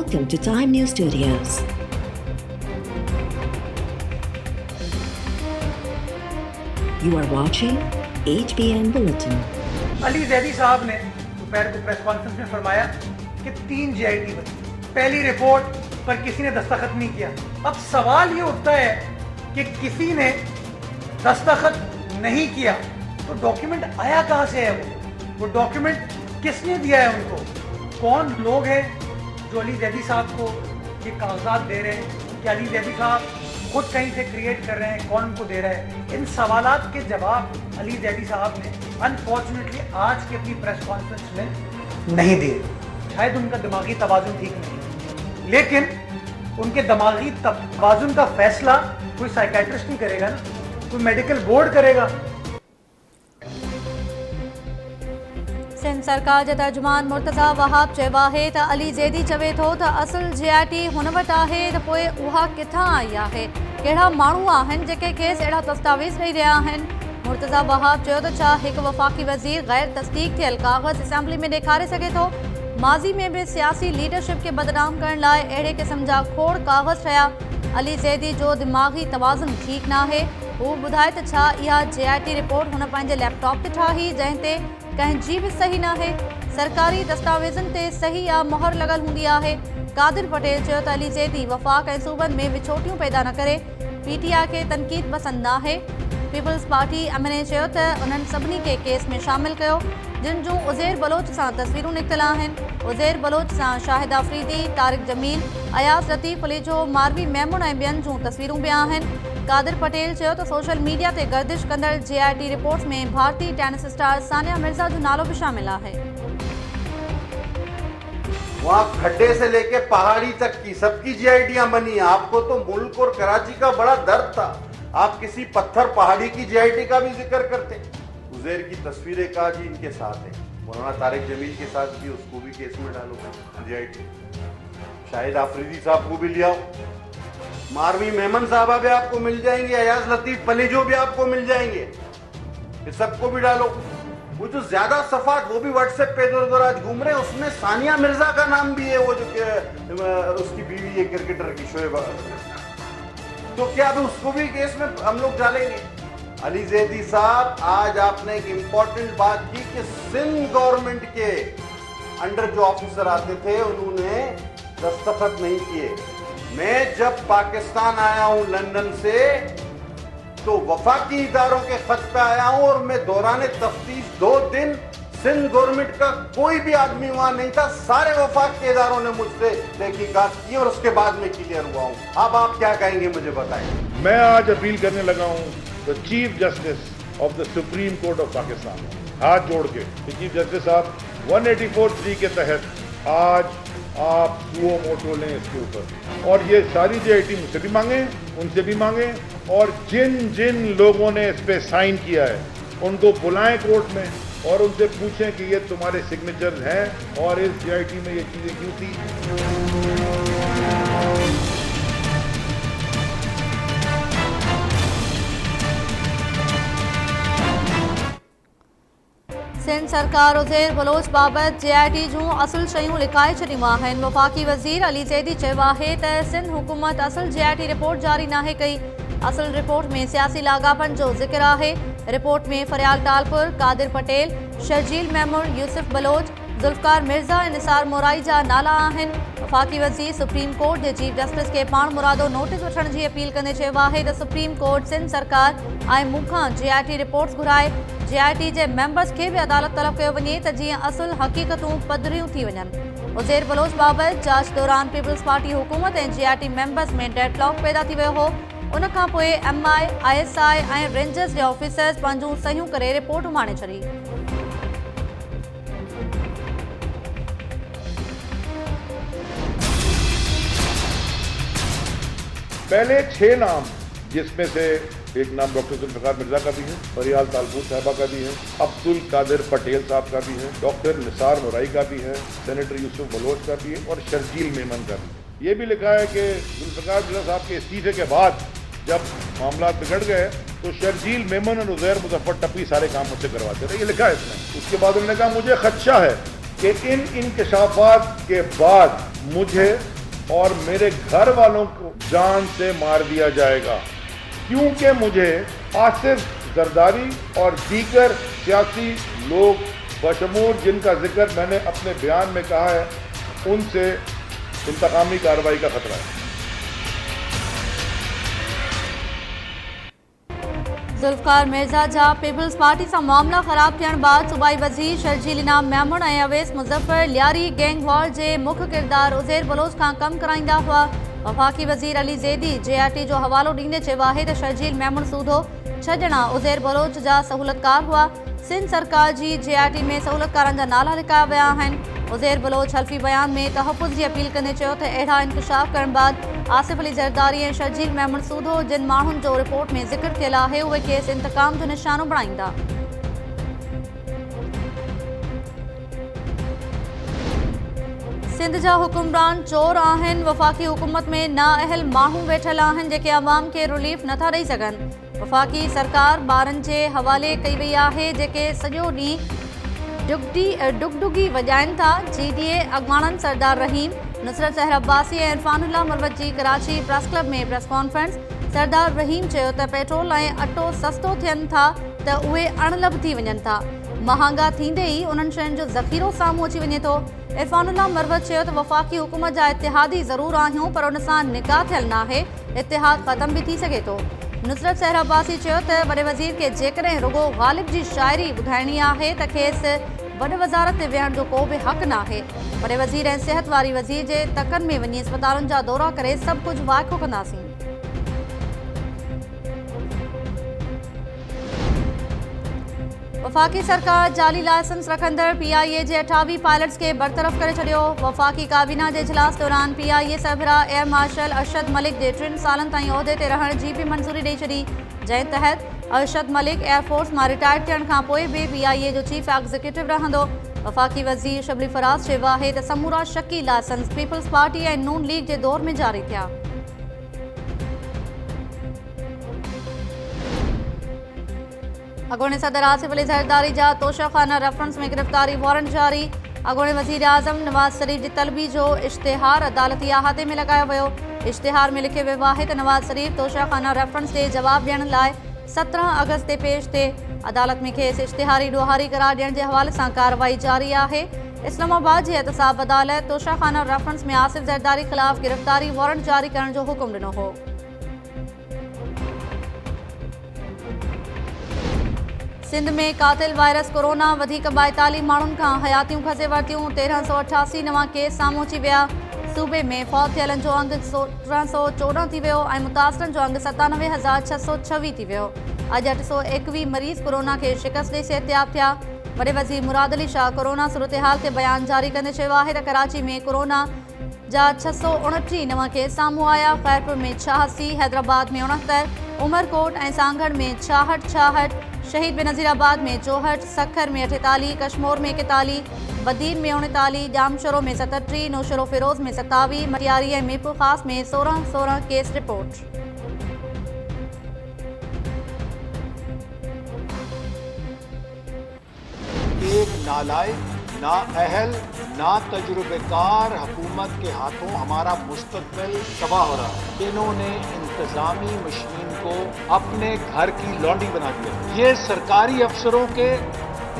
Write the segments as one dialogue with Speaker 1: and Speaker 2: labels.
Speaker 1: Welcome to Time News Studios. You are watching HBN Bulletin.
Speaker 2: Ali Zaidi साहब ने दोपहर को प्रेस कॉन्फ्रेंस में फरमाया कि 3 GIT बनी। पहली रिपोर्ट पर किसी ने दस्तखत नहीं किया। अब सवाल ये उठता है कि किसी ने दस्तखत नहीं किया तो डॉक्यूमेंट आया कहाँ से है? वो डॉक्यूमेंट किसने दिया है उनको? कौन लोग हैं जो अली जैदी साहब को ये कागजात दे रहे हैं? कि अली जैदी साहब खुद कहीं से क्रिएट कर रहे हैं? कौन उनको दे रहा है? इन सवालात के जवाब अली जैदी साहब ने अनफॉर्चुनेटली आज की अपनी प्रेस कॉन्फ्रेंस में नहीं दिए। शायद उनका दिमागी तवाजुन ठीक नहीं, लेकिन उनके दिमागी तवाजुन का फैसला कोई साइकेट्रिस्ट नहीं करेगा ना, कोई मेडिकल बोर्ड करेगा।
Speaker 3: सिंध सरकार जे तर्जुमान मुर्तज़ा वहाब चयो आहे त अली ज़ैदी चवे थो त असुल GIT हुन वटि आहे त पोइ उहा किथां आई आहे? कहिड़ा माण्हू आहिनि जेके खेसि अहिड़ा दस्तावेज़ ॾेई रहिया आहिनि? मुर्तज़ा वहाब चयो त छा हिकु वफ़ाक़ी वज़ीर गैर तस्दीक़ थियल काग़ज़ असेंबली में ॾेखारे सघे थो? माज़ी में बि सियासी लीडरशिप खे बदनाम करण लाइ अहिड़े क़िस्म जा खोड़ काग़ज़ ठहिया। अली ज़ैदी जो दिमाग़ी तवाज़ुन ठीकु नाहे। हू ॿुधाए त छा इहा GIT रिपोर्ट हुन पंहिंजे लैपटॉप ते ठाही जंहिं ते कंहिंजी बि सही नाहे? सरकारी दस्तावेज़नि ते सही या मोहर लॻल हूंदी आहे। कादिर पटेल चयो त अली ज़ैदी वफ़ाक़ ऐं सूबनि में विछोटियूं पैदा न करे। PTI खे तनक़ीद पसंदि नाहे। पीपल्स पार्टी MNA चयो त उन्हनि सभिनी खे केस में शामिल कयो जिन जूं उज़ैर बलोच सां तस्वीरूं निकितल आहिनि। उज़ैर बलोच सां शाहिद आफरीदी, तारिक जमील, अयाज़ लतीफ़ अलीजो, मारवी मैमून ऐं ॿियनि जूं तस्वीरूं बि आहिनि। कादिर पटेल चयो त सोशल मीडिया ते गर्दिश कंदड़ GIT रिपोर्ट्स में भारतीय टेनिस स्टार सानिया मिर्ज़ा जो नालो भी शामिल है।
Speaker 4: वहाँ खड्डे से लेके पहाड़ी तक की सबकी GITयां बनी हैं। आपको तो मुल्क और कराची का बड़ा दर्द था, आप किसी पत्थर पहाड़ी की GIT का भी जिक्र करते। उज़ैर की तस्वीरें कहा जी इनके साथ है, मौलाना तारिक जमील के साथ भी, उसको भी केस में डालो GIT। शाहिद आफरीदी साहब को भी लिया, मारवी मेमन साहबा भी आपको मिल जाएंगे, अयाज लतीफ पलीजो भी आपको मिल जाएंगे, ये सबको भी डालो। वो जो ज्यादा सफात वो भी व्हाट्सएप पे इधर आज घूम रहे हैं, उसमें सानिया मिर्जा का नाम भी है, वो जो उसकी बीवी है क्रिकेटर की शोएब। तो क्या अभी उसको भी केस में हम लोग डालेंगे? अली ज़ैदी साहब, आज आपने एक इम्पोर्टेंट बात की कि सिंध गवर्नमेंट के अंडर जो ऑफिसर आते थे उन्होंने दस्तखत नहीं किए। मैं जब पाकिस्तान आया हूं लंदन से तो वफाकी इदारों के खत पे आया हूं और मैं दौरान तफ्तीश 2 दिन सिंध गवर्नमेंट का कोई भी आदमी वहां नहीं था, सारे वफाक के इदारों ने मुझसे तहकीकात की और उसके बाद में क्लियर हुआ हूं। अब आप क्या कहेंगे मुझे बताएं।
Speaker 5: मैं आज अपील करने लगा हूं the chief justice of the supreme court of Pakistan, हाथ जोड़ के चीफ जस्टिस साहब 184(3) के तहत आज आप सुओ मोटो लें इसके ऊपर, और ये सारी GIT मुझसे भी मांगे, उनसे भी मांगे, और जिन जिन लोगों ने इस पे साइन किया है उनको बुलाएं कोर्ट में और उनसे पूछें कि ये तुम्हारे सिग्नेचर हैं और इस GIT में ये चीजें क्यों थी।
Speaker 3: सिंध सरकार उज़ैर बलोच बाबति GIT जूं असुल शयूं लिकाए छॾियूं आहिनि। वफ़ाक़ी वज़ीर अली ज़ैदी चयो आहे त सिंध हुकूमत असुल GIT रिपोर्ट जारी नाहे कई। असुल रिपोर्ट में सियासी लाॻापन जो ज़िक्र आहे। रिपोर्ट में फरियाल टालपुर, कादिर पटेल, शर्जील मैमूर, यूसुफ बलोच, ज़ुल्फ़कार मिर्ज़ा ऐं निसार मोराई जा नाला आहिनि। वफ़ाक़ी वज़ीर सुप्रीम कोर्ट जे चीफ जस्टिस खे पाण मुरादो नोटिस वठण जी अपील कंदे चयो आहे त सुप्रीम कोर्ट सिंध सरकार ऐं मूंखां GIT रिपोर्ट्स घुराए। GIT जे मेंबर्स खे बि अदालत तलब कयो वञे त जीअं असुल हक़ीक़तूं पधरियूं थी वञनि। उज़ैर बलोच बाबति जांच दौरान पीपल्स पार्टी हुकूमत ऐं GIT मेंबर्स में डेडलॉक पैदा थी वियो हो। उन खां पोइ MI, ISI ऐं रेंजर्स जे ऑफिसर्स पंहिंजूं सहियूं करे रिपोर्ट माणे छॾी।
Speaker 5: पहले 6 नाम, जिसमें से एक नाम डॉक्टर ज़ुल्फ़कार मिर्ज़ा का भी है, फरियाल तालपुर साहबा का भी है, अब्दुल कादिर पटेल साहब का भी है, डॉक्टर निसार मोराई का भी है, सेनेटर यूसुफ बलोच का भी है और शर्जील मेमन का भी है। ये भी लिखा है कि ज़ुल्फ़कार मिर्ज़ा साहब के इस्तीफे के बाद जब मामला बिगड़ गए तो शर्जील मेमन और उज़ैर मुज़फ़्फ़र टप्पी सारे काम मुझसे करवाते रहे, ये लिखा है इसमें। उसके बाद उन्होंने कहा मुझे खदशा है कि इन इंकशाफात के बाद मुझे और मेरे घर वालों को जान से मार दिया जाएगा, क्योंकि मुझे आसिफ जरदारी और दीगर सियासी लोग बशमूल जिनका जिक्र मैंने अपने बयान में कहा है, उनसे इंतकामी कार्रवाई का खतरा है।
Speaker 3: ज़ुल्फ़िकार मिर्ज़ा जा पीपल्स पार्टी से मामला ख़राब थियण बाद सूबाई वज़ीर शर्जील इनाम मेमन और अवैस मुज़फ़र लियारी गैंग वॉर के मुख्य किरदार उज़ैर बलोच का कम कराइंदा हुआ। वफ़ाक़ी वज़ीर अली ज़ैदी JRT जो हवालो ॾींदे चयो आहे त शर्जील मेमन सूदो 6 ॼणा उज़ैर बलोच जा सहूलतकार हुआ। सिंध सरकार की JRT में सहूलतकारन जा नाला लिखाया विया आहिनि। उज़ैर बलोच हल्फी बयान में तहफ़ुज़ की अपील कंदे चयो त अहिड़ा इंकशाफ करण बाद आसिफ अली ज़रदारी और शर्जील मेमन सूदो जिन माण्हुनि जो रिपोर्ट में ज़िक्र थियल आहे उहे खेसि इंतकाम जो निशानो बणाईंदा। सिंध जा हुकुमरान चोर आहिनि। वफ़ाक़ी हुकूमत में नाअहल माण्हू वेठल आहिनि जेके अवाम के रिलीफ नथा ॾेई सघनि। वफ़ाक़ी सरकार ॿारनि जे हवाले कई वई आहे जेके सॼो ॾींहुं डुगडुगी वॼाइनि था। GDA अॻवाननि सरदार रहीम, नुसरत सहर अब्बासी और इरफानुल्लाह मरवत जी कराची प्रेस क्लब में प्रेस कॉन्फ्रेंस। सरदार रहीम चयो त पेट्रोल और अटो सस्तो थियनि था त उहे अणलभ थी वञनि था। महांगा थींदे ही उन्हनि शयुनि जो ज़ख़ीरो साम्हूं अची वञे थो। इरफानुल्लाह मरवत चयो त वफ़ाक़ी हुकूमत जा इतिहादी ज़रूर आहियूं पर उन सां निकाह थियल नाहे, इतिहाद ख़त्म भी थी सघे थो। नुसरत सहर अब्बासी चयो त वॾे वज़ीर के जेकॾहिं रुगो ग़ालिब जी शाइरी ॿुधाइणी आहे त खेसि वॾे वज़ारत ते वेहण जो को बि हक़ नाहे। वॾे वज़ीर ऐं सिहत वारी वज़ीर जे तकनि में वञी अस्पतालुनि जा दौरा करे सभु कुझु वाइको कंदासीं। वफ़ाक़ी सरकार जाली लाइसेंस रखंदड़ PIA जे 28 पायलट्स के बरतरफ़ करे छॾियो। वफ़ाक़ी काबीना जे इजलास दौरान PIA सरबराह एयर मार्शल अरशद मलिक जे 3 सालनि ताईं उहिदे ते रहण जी भी मंज़ूरी ॾेई छॾी, जंहिं तहत अरशद मलिक एयरफोर्स मां रिटायर थियण खां पोइ बि PIA जो चीफ एग्ज़ीक्यूटिव रहंदो। वफ़ाक़ी वज़ीर शबली फराज़ चयो आहे त समूरा शकी लाइसेंस पीपल्स पार्टी ऐं नून लीग जे दौर में जारी थिया। अॻूणे सदर आसिफ अली ज़रदारी जा तोशाखाना रेफरेंस में गिरफ़्तारी वारंट जारी। अॻूणे वज़ीर आज़म नवाज़ शरीफ़ जी तलबी जो इश्तिहार अदालती अहाते में लगायो वियो। इश्तिहार में लिखियो वियो आहे त नवाज़ शरीफ़ तोशाखाना रेफरेंस ते जवाब ॾियण लाइ 17 अगस्त ते पेश थिए। अदालत में खेसि इश्तिहारी ॾोहारी करार ॾियण जे हवाले सां कार्रवाई जारी आहे। इस्लामाबाद जी एहतसाब अदालत तोशाखाना रेफरेंस में आसिफ ज़रदारी ख़िलाफ़ गिरफ़्तारी वारंट जारी करण जो हुकुम ॾिनो हो। सिंध में कातिल वायरस कोरोना वधीक 42 माण्हुनि खां हयातियूं खसे वरितियूं। 1388 नवां केस साम्हूं अची विया। सूबे में फौत थियलनि जो अंग 1314 थी वियो ऐं मुतासिरनि जो अंग 97,626 थी वियो। अॼु 821 मरीज़ कोरोना के शिकस्त ॾेई सिहतयाब थिया। वॾे वज़ीर मुराद अली शाह कोरोना सूरत हाल ते बयान जारी कंदे चयो आहे त कराची में कोरोना जा 629 नवां केस साम्हूं आया। खैरपुर में 86, हैदराबाद में 69, उमरकोट ऐं सांगड़ में 66, शहीद बेनज़ीराबाद में 64, सखर में 48, कश्मोर में 41, बदीन में 39, जामशोरो में 37, नौशरो फिरोज में 27, मटियारी ऐं मीरपुर ख़ास में 16 केस रिपोर्ट।
Speaker 6: एक नालायक, नाअहल, ना तजुर्बेकार हुकूमत के हाथों हमारा मुस्तकबिल तबाह हो रहा है। इन्होंने इंतजामी मशीन को अपने घर की लौंडी बना दिया। ये सरकारी अफसरों के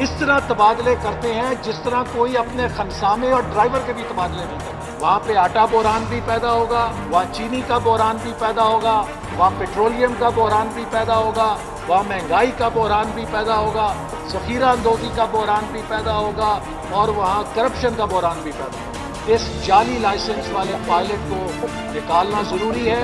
Speaker 6: इस तरह तबादले करते हैं जिस तरह कोई अपने खनसामे और ड्राइवर के भी तबादले नहीं करते। वहाँ पे आटा बोरान भी पैदा होगा, वहाँ चीनी का बोरान भी पैदा होगा, वहाँ पेट्रोलियम का बोरान भी पैदा होगा, वहाँ महंगाई का बोरान भी पैदा होगा, ज़ख़ीरा अंदोज़ी का बोरान भी पैदा होगा और वहाँ करप्शन का बोरान भी पैदा होगा। इस जाली लाइसेंस वाले पायलट को निकालना ज़रूरी है।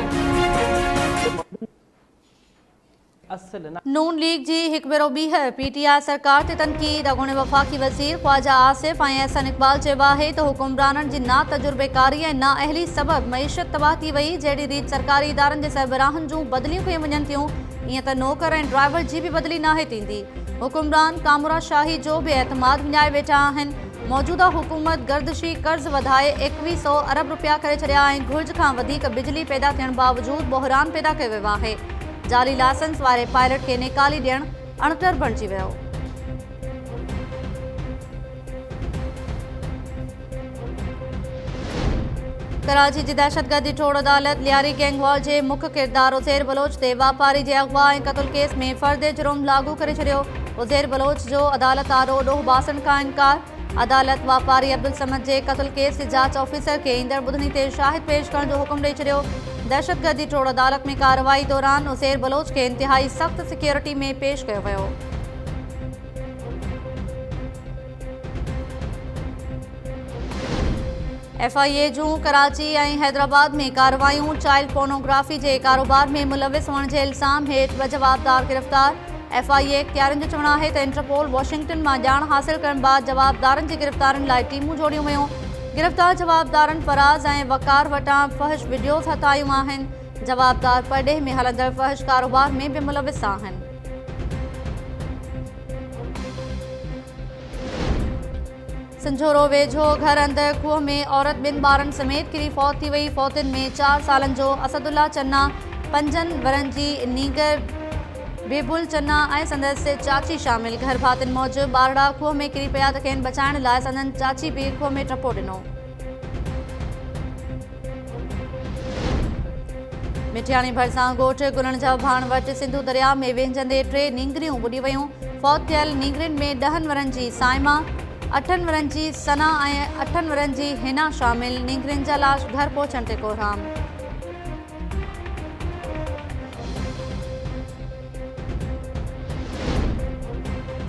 Speaker 3: नून लीग जी हिकु भेरो ॿीहर PTI सरकार ते तनक़ीद। अॻूणे वफ़ाक़ी वज़ीर ख्वाजा आसिफ ऐं अहसन इक़बाल चयो आहे त हुकुमराननि जी ना तजुर्बेकारी ऐं नाअहली सबबि मईशत तबाह थी वई। जहिड़ी रीति सरकारी इदारनि जे सरबराहनि जूं बदिलियूं कयूं वञनि थियूं, ईअं त नौकर ऐं ड्राइवर जी बि बदिली नाहे थींदी। हुकुमरान कामरा शाही जो बि एतमाद विञाए वेठा आहिनि। मौजूदा हुकूमत गर्दिशी कर्ज़ वधाए 2100 अरब रुपया करे छॾिया ऐं घुर्ज खां वधीक बिजली पैदा थियण बावजूदि बहिरान पैदा कयो वियो आहे। जाली लाइसेंस वारे पायलट खे निकाली ॾियण अणतर बणिजी वियो। कराची जी दहशतगर्दी टोड़ अदालत लियारी गैंग वॉर जे मुख्य किरदार उज़ैर बलोच ते वापारी जे अगवा ऐं क़त्ल केस में फ़र्द जुर्म लागू करे छॾियो। उज़ैर बलोच जो अदालत आरो ॾोह बासण खां इनकार। अदालत वापारी अब्दुल समद जे क़त्ल केस जे जांच ऑफिसर के ईंदड़ ॿुधनी ते शाहिद पेश करण जो हुकुम ॾेई छॾियो। दहशतगर्दी टोड़ अदालत में कार्रवाई दौरान उज़ैर बलोच के इंतिहाई सख़्त सिक्योरिटी में पेश कयो वियो। FIA जूं कराची ऐं हैदराबाद में कार्रवायूं। चाइल्ड पोर्नोग्राफी जे कारोबार में मुलविस हुअण जे इल्ज़ाम हेठि 2 जवाबदार गिरफ़्तार। FIA इख़्तियारनि जो चवणु आहे त इंटरपोल वॉशिंगटन मां ॼाण हासिल करण बाद जवाबदारनि जी गिरफ़्तारियुनि लाइ टीमूं जोड़ियूं वयूं। गिरफ़्तार जवाबदारनि फराज़ ऐं वकार वटां फ़हिश वीडियोज़ हथायूं आहिनि। जवाबदार परॾेह में हलंदड़ फ़हिश कारोबार में बि मुलविस आहिनि। संझोरो वेझो घर अंदर खूह में औरत 2 ॿारनि समेत किरी फौत थी वई। फौतिन में 4 सालनि जो असदुल्ला चन्ना, 5 वरनि जी नीगर बेबुल चन्ना ऐं संदसि चाची शामिल। घर भातियुनि मूजिबि ॿारड़ा खूह में किरी पिया त खेनि बचाइण लाइ संदन चाची बि खूह में टपो ॾिनो। मिठियाणी भरिसां ॻोठ गुलण जा भाण वटि सिंधु दरिया में वेंझंदे 3 नींगरियूं ॿुॾी वयूं। फौत थियल नींगरियुनि में 10 वरनि जी साइमा, 8 वरनि जी सना ऐं 8 वरनि जी हिना शामिल। नींगरियुनि जा लाश घर पहुचण ते कोहराम।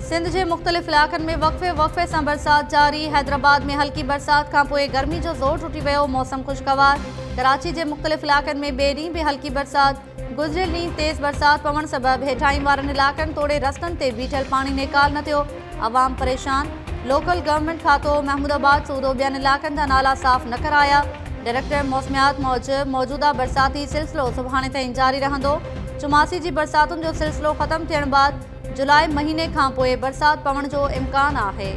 Speaker 3: सिंध जे मुख़्तलिफ़ इलाक़नि में वक़्फ़े सां बरसात जारी। हैदराबाद में हल्की बरसात खां पोइ गर्मी जो ज़ोर टुटी वियो। मौसम ख़ुशगवार। कराची जे मुख़्तलिफ़ इलाक़नि में ॿिए ॾींहुं बि हल्की बरसात। गुज़िरियल ॾींहुं तेज़ बरसात पवण सबबि हेठाहीं वारनि इलाक़नि तोड़े रस्तनि ते बीठल पाणी नेकाल न थियो। अवाम परेशान। लोकल गवर्नमेंट खातो महमूदाबाद सूदो ॿियनि इलाक़नि जा नाला साफ़ न कराया। डायरेक्टर मौसमियात मूजिबि मौजूदा बरसाती सिलसिलो सुभाणे ताईं जारी रहंदो। चुमासी जी बरसातुनि जो सिलसिलो ख़त्म थियण बाद जुलाई महीने खां पोइ बरसात पवण जो इम्कान आहे।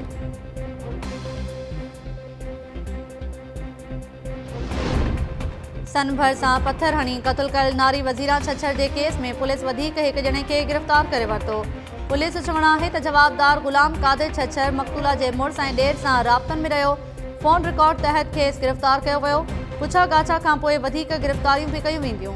Speaker 3: सन भर सां पत्थर हणी क़त्ल कयल नारी वज़ीरा छछर जे केस में पुलिस वधीक हिक ॼणे खे गिरफ़्तार करे वरितो। पुलिस जो चवणु आहे त जवाबदार गुलाम कादिर छछर मक़तूला जे मुड़ुस ऐं ॾेर सां राब्तनि में रहियो। फ़ोन रिकॉर्ड तहत खेसि गिरफ़्तार कयो वियो। पुछा गाछा खां पोइ वधीक गिरफ़्तारियूं बि कयूं वेंदियूं।